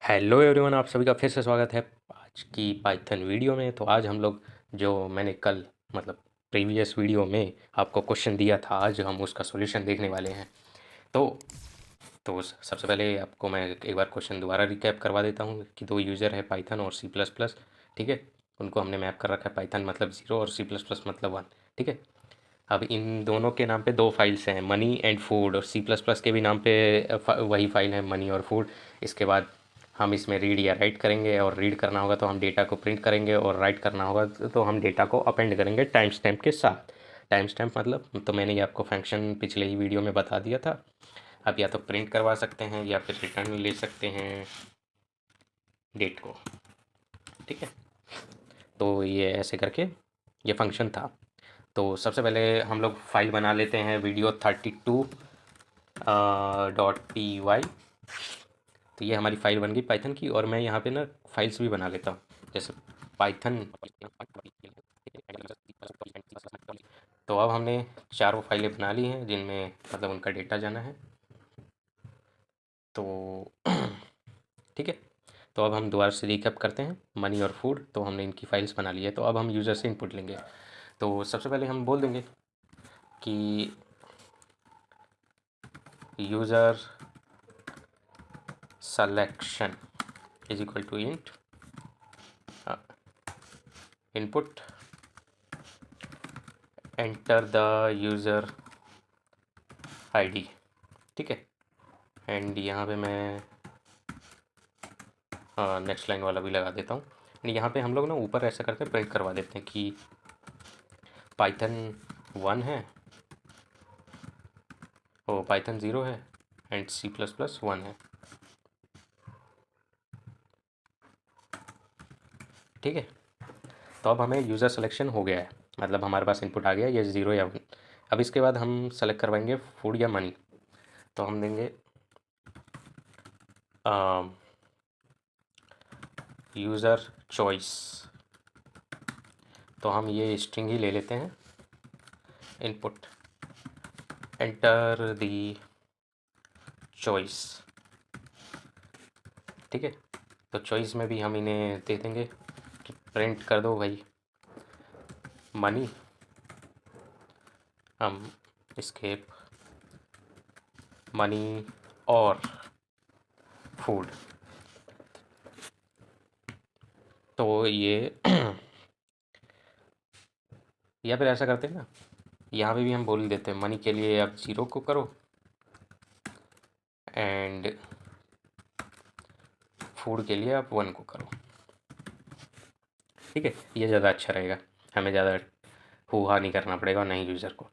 Hello everyone, आप सभी का फिर से स्वागत है आज की पाइथन वीडियो में। तो आज हम लोग जो मैंने कल मतलब प्रीवियस वीडियो में आपको क्वेश्चन दिया था, आज हम उसका सॉल्यूशन देखने वाले हैं। तो सबसे पहले आपको मैं एक बार क्वेश्चन दोबारा रिकैप करवा देता हूँ कि दो यूज़र है पाइथन और सी प्लस प्लस। ठीक है, उनको हमने मैप कर रखा है, पाइथन मतलब 0 और सी प्लस प्लस मतलब 1। ठीक है, अब इन दोनों के नाम पे दो फाइल्स हैं, मनी एंड फूड, और सी प्लस प्लस के भी नाम पे वही फाइल है, मनी और फूड। इसके बाद हम इसमें रीड या राइट करेंगे, और रीड करना होगा तो हम डेटा को प्रिंट करेंगे, और राइट करना होगा तो हम डेटा को अपेंड करेंगे टाइम स्टैम्प के साथ। टाइम स्टैम्प मतलब तो मैंने ये आपको फंक्शन पिछले ही वीडियो में बता दिया था। आप या तो प्रिंट करवा सकते हैं या फिर रिटर्न ले सकते हैं डेट को। ठीक है, तो ये ऐसे करके ये फंक्शन था। तो सबसे पहले हम लोग फाइल बना लेते हैं वीडियो 32 .py। तो ये हमारी फाइल बन गई पाइथन की, और मैं यहाँ पे ना फाइल्स भी बना लेता हूँ, जैसे पाइथन। तो अब हमने चारों फाइलें बना ली हैं जिनमें मतलब उनका डेटा जाना है। तो ठीक है, तो अब हम दोबारा से रिकैप करते हैं। मनी और फूड, तो हमने इनकी फाइल्स बना ली है। तो अब हम यूज़र से इनपुट लेंगे। तो सबसे पहले हम बोल देंगे कि user selection is equal to int input, enter the user id। ठीक है, एंड यहाँ पे मैं नेक्स्ट लाइन वाला भी लगा देता हूँ। यहाँ पे हम लोग ना ऊपर ऐसा करके प्रिंट करवा देते हैं कि पाइथन 1 है, ओ पाइथन 0 है, एंड सी प्लस प्लस 1 है। ठीक है, तो अब हमें यूज़र सिलेक्शन हो गया है, मतलब हमारे पास इनपुट आ गया ये 0 या 1। अब इसके बाद हम सेलेक्ट करवाएंगे फूड या मनी। तो हम देंगे यूज़र चॉइस। तो हम ये स्ट्रिंग ही ले लेते हैं, इनपुट एंटर दी चॉइस। ठीक है, तो चॉइस में भी हम इन्हें दे देंगे कि प्रिंट कर दो भाई मनी। हम स्केप मनी और फूड। तो ये या फिर ऐसा करते हैं ना, यहाँ पे भी हम बोल देते हैं मनी के लिए आप 0 को करो एंड फूड के लिए आप 1 को करो। ठीक है, ये ज़्यादा अच्छा रहेगा, हमें ज़्यादा हुआ नहीं करना पड़ेगा और नहीं यूज़र को।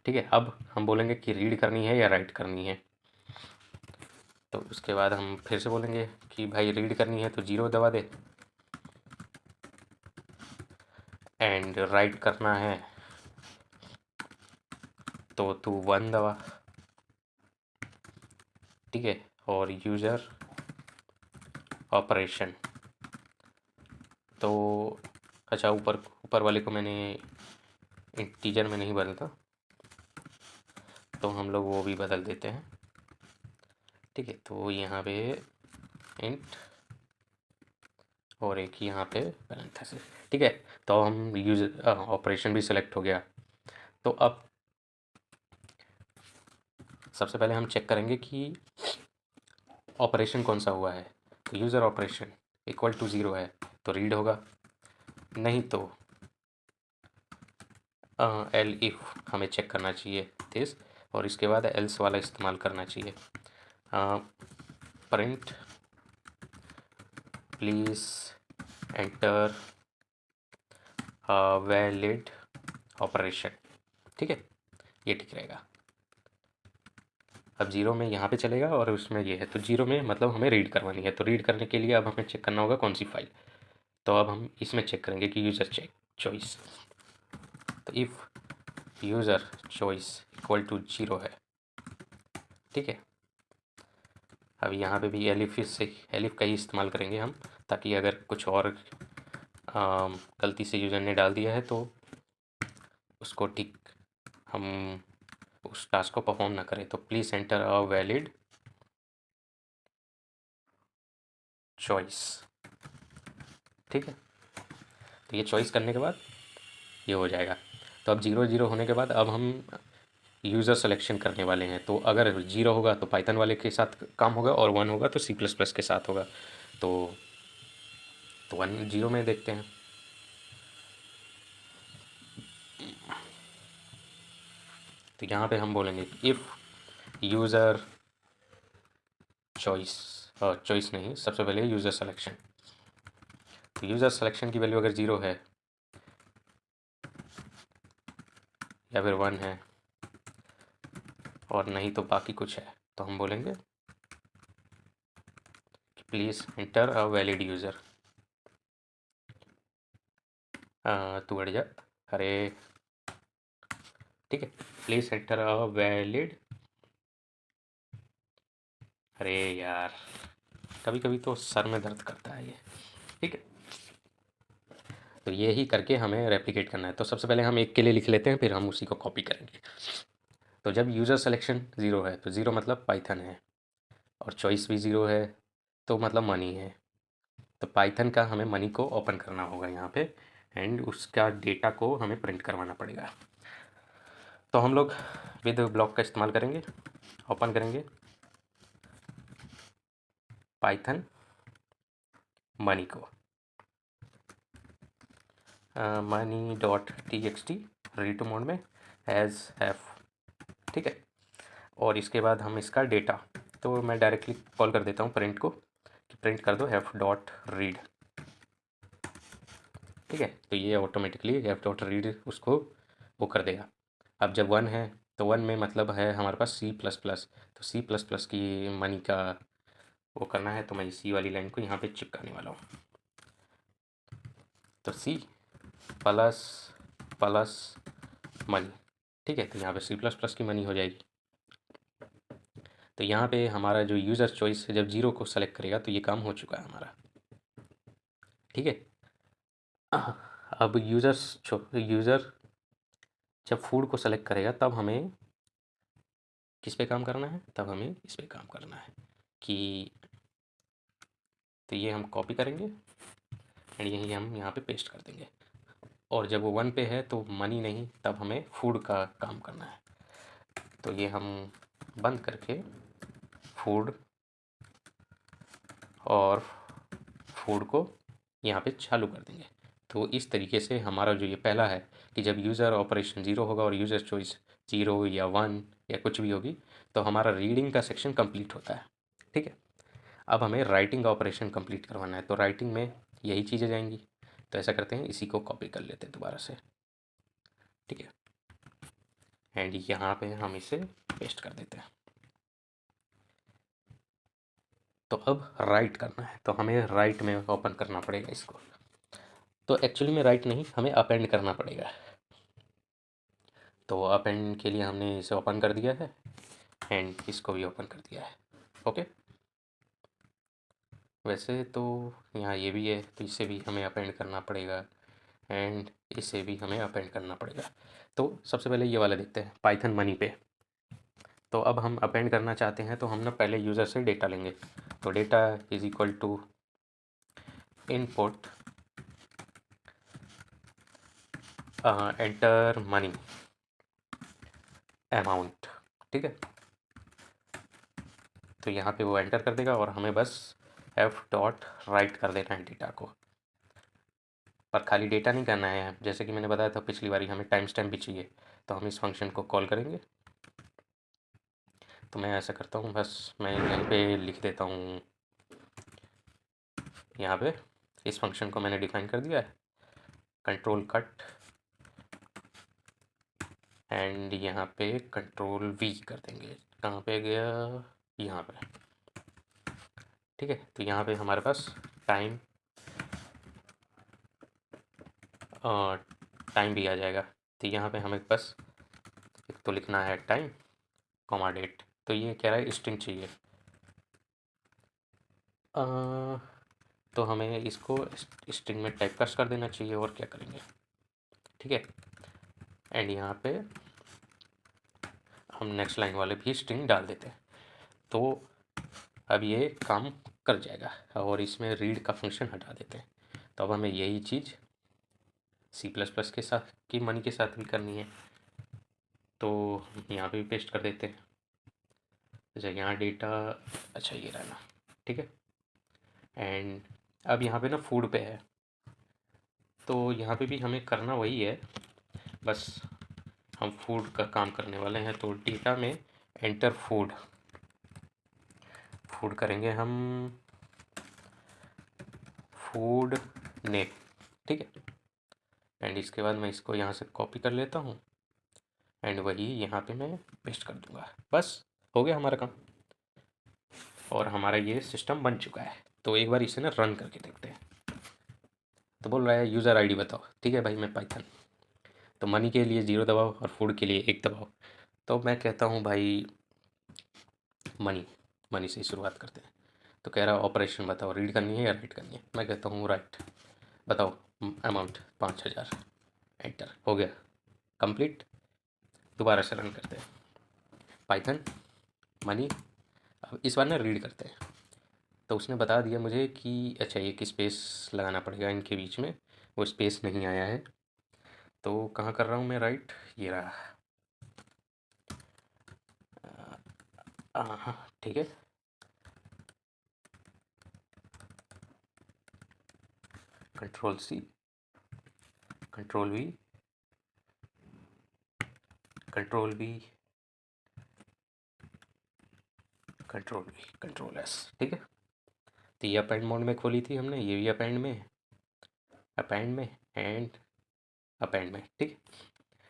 ठीक है, अब हम बोलेंगे कि रीड करनी है या राइट करनी है। तो उसके बाद हम फिर से बोलेंगे कि भाई रीड करनी है तो 0 दबा दे, एंड राइट करना है तो तू 1 दबा। ठीक है, और यूज़र ऑपरेशन, तो अच्छा ऊपर ऊपर वाले को मैंने इंटीजर में नहीं बदलता, तो हम लोग वो भी बदल देते हैं। ठीक है, तो यहाँ पे इंट और एक यहाँ पे पैरेंथेसिस। ठीक है, तो हम यूज़र ऑपरेशन भी सिलेक्ट हो गया। तो अब सबसे पहले हम चेक करेंगे कि ऑपरेशन कौन सा हुआ है। तो यूज़र ऑपरेशन इक्वल टू 0 है तो रीड होगा, नहीं तो एल इफ़ हमें चेक करना चाहिए दिस, और इसके बाद एल्स वाला इस्तेमाल करना चाहिए। Print please enter valid operation. ठीक है, ये ठीक रहेगा। अब 0 में यहाँ पे चलेगा और उसमें ये है, तो 0 में मतलब हमें रीड करवानी है। तो रीड करने के लिए अब हमें चेक करना होगा कौन सी फाइल। तो अब हम इसमें चेक करेंगे कि यूज़र चेक चॉइस। तो if user choice equal to 0 है। ठीक है, अब यहाँ पे भी एलिफ का ही इस्तेमाल करेंगे हम, ताकि अगर कुछ और गलती से यूज़र ने डाल दिया है तो उसको ठीक हम उस टास्क को परफॉर्म ना करें। तो please enter a valid choice. ठीक है, तो ये चॉइस करने के बाद ये हो जाएगा। तो अब 0 0 होने के बाद अब हम यूज़र सिलेक्शन करने वाले हैं। तो अगर 0 होगा तो पाइथन वाले के साथ काम होगा और 1 होगा तो सी प्लस प्लस के साथ होगा। तो 1 0 में देखते हैं। तो यहाँ पे हम बोलेंगे इफ़ यूज़र चॉइस, चॉइस नहीं, सबसे पहले यूज़र सिलेक्शन। तो यूज़र सिलेक्शन की वैल्यू अगर 0 है या फिर 1 है और नहीं तो बाकी कुछ है, तो हम बोलेंगे please enter a valid user. तू हट जा, अरे ठीक है, प्लीज़ एंटर अ वैलिड। अरे यार, कभी कभी तो सर में दर्द करता है ये। ठीक है, तो ये ही करके हमें रेप्लिकेट करना है। तो सबसे पहले हम एक के लिए लिख लेते हैं, फिर हम उसी को कॉपी करेंगे। तो जब यूज़र सिलेक्शन 0 है तो 0 मतलब पाइथन है, और चॉइस भी 0 है तो मतलब मनी है। तो पाइथन का हमें मनी को ओपन करना होगा यहाँ पे, एंड उसका डेटा को हमें प्रिंट करवाना पड़ेगा। तो हम लोग विद ब्लॉक का इस्तेमाल करेंगे, ओपन करेंगे पाइथन मनी को, money dot txt read to mode में एज एफ। ठीक है, और इसके बाद हम इसका डेटा, तो मैं डायरेक्टली कॉल कर देता हूँ प्रिंट को कि प्रिंट कर दो एफ डॉट रीड। ठीक है, तो ये ऑटोमेटिकली एफ डॉट रीड उसको वो कर देगा। अब जब 1 है तो 1 में मतलब है हमारे पास सी प्लस प्लस, तो सी प्लस प्लस की मनी का वो करना है, तो मैं सी वाली लाइन को यहाँ पे चिपकाने वाला हूँ। तो सी प्लस प्लस मनी। ठीक है, तो यहाँ पे सी प्लस प्लस की मनी हो जाएगी। तो यहाँ पे हमारा जो यूज़र चॉइस जब 0 को सेलेक्ट करेगा तो ये काम हो चुका है हमारा। ठीक है, अब यूज़र जब फूड को सेलेक्ट करेगा तब हमें किस पे काम करना है, तब हमें इस पे काम करना है कि, तो ये हम कॉपी करेंगे एंड यही हम यहाँ पे पेस्ट कर देंगे। और जब वो 1 पे है तो मनी नहीं, तब हमें फूड का काम करना है। तो ये हम बंद करके फूड और फूड को यहाँ पे चालू कर देंगे। तो इस तरीके से हमारा जो ये पहला है कि जब यूज़र ऑपरेशन 0 होगा और यूज़र चॉइस 0 या 1 या कुछ भी होगी तो हमारा रीडिंग का सेक्शन कंप्लीट होता है। ठीक है, अब हमें राइटिंग ऑपरेशन कंप्लीट करवाना है, तो राइटिंग में यही चीज़ें जाएंगी। तो ऐसा करते हैं, इसी को कॉपी कर लेते हैं दोबारा से। ठीक है, एंड यहाँ पे हम इसे पेस्ट कर देते हैं। तो अब राइट करना है, तो हमें राइट में ओपन करना पड़ेगा इसको। तो एक्चुअली में राइट नहीं, हमें अपेंड करना पड़ेगा। तो अपेंड के लिए हमने इसे ओपन कर दिया है एंड इसको भी ओपन कर दिया है। ओके, वैसे तो यहाँ ये भी है, तो इसे भी हमें अपेंड करना पड़ेगा एंड इसे भी हमें अपेंड करना पड़ेगा। तो सबसे पहले ये वाला देखते हैं पाइथन मनी पे। तो अब हम अपेंड करना चाहते हैं, तो हम ना पहले यूज़र से डेटा लेंगे। तो data is equal to input enter money amount. ठीक है, तो यहाँ पे वो एंटर कर देगा और हमें बस एफ डॉट राइट कर देना है डेटा को। पर खाली डेटा नहीं करना है, जैसे कि मैंने बताया था पिछली बारी हमें टाइम स्टैम्प भी चाहिए, तो हम इस फंक्शन को कॉल करेंगे। तो मैं ऐसा करता हूँ, बस मैं यहीं पे लिख देता हूँ, यहाँ पे इस फंक्शन को मैंने डिफाइन कर दिया है, कंट्रोल कट एंड यहाँ पे कंट्रोल वी कर देंगे। कहाँ पे गया, यहाँ पे। ठीक है, तो यहाँ पे हमारे पास टाइम टाइम भी आ जाएगा। तो यहाँ पे हमें बस एक तो लिखना है टाइम कॉमा डेट। तो ये कह रहा है स्ट्रिंग चाहिए, तो हमें इसको स्ट्रिंग में टाइप कास्ट कर देना चाहिए, और क्या करेंगे। ठीक है, एंड यहाँ पे हम नेक्स्ट लाइन वाले भी स्ट्रिंग डाल देते हैं। तो अब ये काम कर जाएगा। और इसमें रीड का फंक्शन हटा देते हैं। तो अब हमें यही चीज़ C++ के साथ की मनी के साथ भी करनी है। तो यहाँ पे भी पेस्ट कर देते हैं। अच्छा यहाँ डेटा, अच्छा ये रहना, ठीक है। एंड अब यहाँ पे ना फूड पे है, तो यहाँ पे भी हमें करना वही है, बस हम फूड का काम करने वाले हैं। तो डेटा में एंटर फूड करेंगे हम, फूड नेम, ठीक है। एंड इसके बाद मैं इसको यहाँ से कॉपी कर लेता हूँ एंड वही यहाँ पे मैं पेस्ट कर दूँगा। बस हो गया हमारा काम और हमारा ये सिस्टम बन चुका है। तो एक बार इसे ना रन करके देखते हैं। तो बोल रहा है यूज़र आईडी बताओ, ठीक है भाई मैं पाइथन। तो मनी के लिए 0 दबाओ और फूड के लिए 1 दबाओ। तो मैं कहता हूँ भाई मनी से ही शुरुआत करते हैं। तो कह रहा ऑपरेशन बताओ, रीड करनी है या राइट करनी है। मैं कहता हूँ राइट, बताओ अमाउंट 5000। एंटर, हो गया कंप्लीट। दोबारा से रन करते हैं पाइथन मनी। अब इस बार ना रीड करते हैं। तो उसने बता दिया मुझे कि अच्छा एक स्पेस लगाना पड़ेगा इनके बीच में, वो स्पेस नहीं आया है। तो कहाँ कर रहा हूँ मैं राइट, ये रहा। हाँ ठीक है। Ctrl+C, Ctrl+V, Ctrl+V, Ctrl+V, Ctrl+S, ठीक है। तो ये अपेंड मोड में खोली थी हमने, ये भी अपेंड में एंड अपेंड में, ठीक।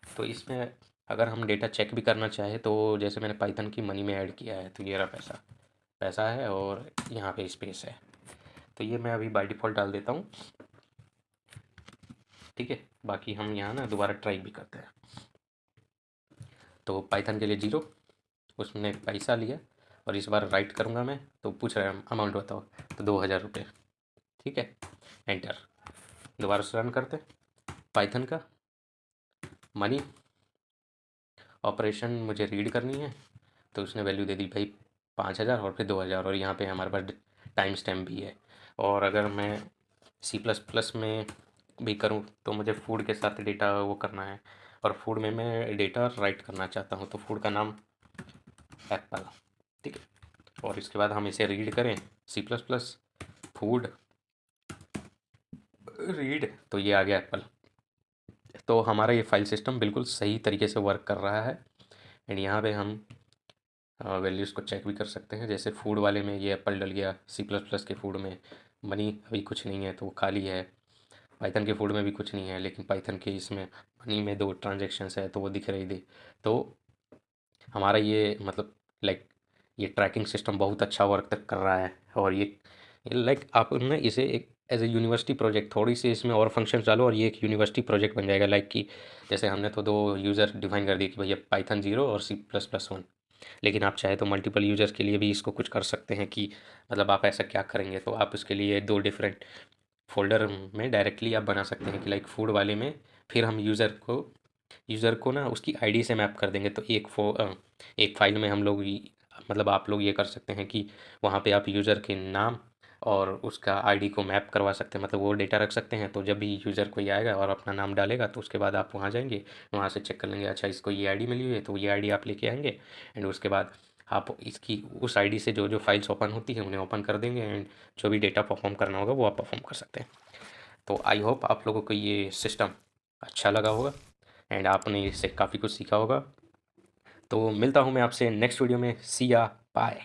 तो इसमें अगर हम डेटा चेक भी करना चाहे तो जैसे मैंने पाइथन की मनी में ऐड किया है, तो ये रहा पैसा है और यहाँ पे स्पेस है। तो ये मैं अभी बाय डिफ़ॉल्ट डाल देता हूँ, ठीक है। बाकी हम यहाँ ना दोबारा ट्राई भी करते हैं। तो पाइथन के लिए 0, उसने पैसा लिया और इस बार राइट करूँगा मैं। तो पूछ रहा है अमाउंट बताओ, तो 2000 रुपये, ठीक है। एंटर, दोबारा से रन करते हैं। पाइथन का मनी, ऑपरेशन मुझे रीड करनी है, तो उसने वैल्यू दे दी भाई 5000 और फिर 2000 और यहाँ पे हमारे पास टाइम स्टैम्प भी है। और अगर मैं C++ में भी करूँ तो मुझे फूड के साथ डेटा वो करना है, और फूड में मैं डेटा राइट करना चाहता हूँ। तो फूड का नाम एप्पल, ठीक है। और इसके बाद हम इसे रीड करें C++ फूड रीड, तो ये आ गया एप्पल। तो हमारा ये फाइल सिस्टम बिल्कुल सही तरीके से वर्क कर रहा है। एंड यहाँ पे हम वैल्यूज़ को चेक भी कर सकते हैं। जैसे फूड वाले में ये एप्पल डल गया, C++ के फूड में मनी अभी कुछ नहीं है तो वो खाली है। पाइथन के फूड में भी कुछ नहीं है, लेकिन पाइथन के इसमें मनी में 2 ट्रांजेक्शन्स है तो वो दिख रही थी। तो हमारा ये मतलब लाइक ये ट्रैकिंग सिस्टम बहुत अच्छा वर्क कर रहा है। और ये लाइक आप ना इसे एक एज ए यूनिवर्सिटी प्रोजेक्ट, थोड़ी सी इसमें और फंक्शंस डालो और ये एक यूनिवर्सिटी प्रोजेक्ट बन जाएगा। लाइक कि जैसे हमने तो 2 यूज़र डिफाइन कर दिए कि भैया पाइथन 0 और C++1, लेकिन आप चाहे तो मल्टीपल यूज़र के लिए भी इसको कुछ कर सकते हैं। कि मतलब आप ऐसा क्या करेंगे, तो आप उसके लिए 2 डिफरेंट फ़ोल्डर में डायरेक्टली आप बना सकते हैं। कि लाइक फूड वाले में फिर हम यूज़र को ना उसकी आईडी से मैप कर देंगे। तो एक फ़ाइल में हम लोग मतलब आप लोग ये कर सकते हैं कि वहाँ पे आप यूज़र के नाम और उसका आईडी को मैप करवा सकते हैं, मतलब वो डेटा रख सकते हैं। तो जब भी यूज़र कोई आएगा और अपना नाम डालेगा तो उसके बाद आप वहाँ जाएंगे, वहाँ से चेक कर लेंगे अच्छा इसको ये आईडी मिली हुई है, तो ये आईडी आप लेके आएंगे। एंड उसके बाद आप इसकी उस आईडी से जो जो फाइल्स ओपन होती हैं उन्हें ओपन कर देंगे एंड जो भी डेटा परफॉर्म करना होगा वो आप परफॉर्म कर सकते हैं। तो आई होप आप लोगों को ये सिस्टम अच्छा लगा होगा एंड आपने इससे काफ़ी कुछ सीखा होगा। तो मिलता हूँ मैं आपसे नेक्स्ट वीडियो में। सी या बाय।